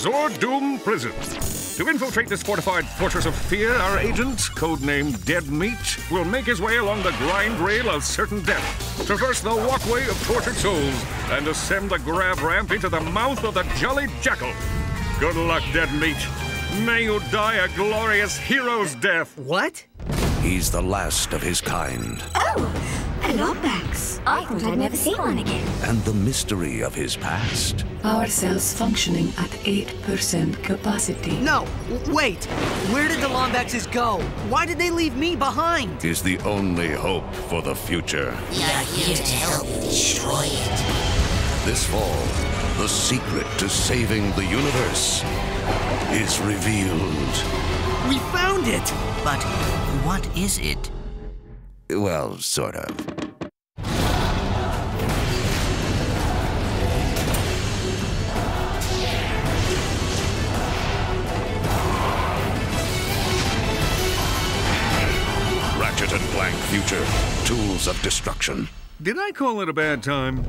Zor-Doom Prison. To infiltrate this fortified fortress of fear, our agent, codenamed Dead Meat, will make his way along the grind rail of certain death, traverse the walkway of tortured souls, and ascend the grab ramp into the mouth of the Jolly Jackal. Good luck, Dead Meat. May you die a glorious hero's death. What? He's the last of his kind. Oh, a Lombax. I thought I'd never see one again. And the mystery of his past. Our cells functioning at 8% capacity. No, wait. Where did the Lombaxes go? Why did they leave me behind? Is the only hope for the future. We are here to help destroy it. This fall, the secret to saving the universe is revealed. We found it! But what is it? Well, sort of. Ratchet and Clank Future. Tools of Destruction. Did I call it a bad time?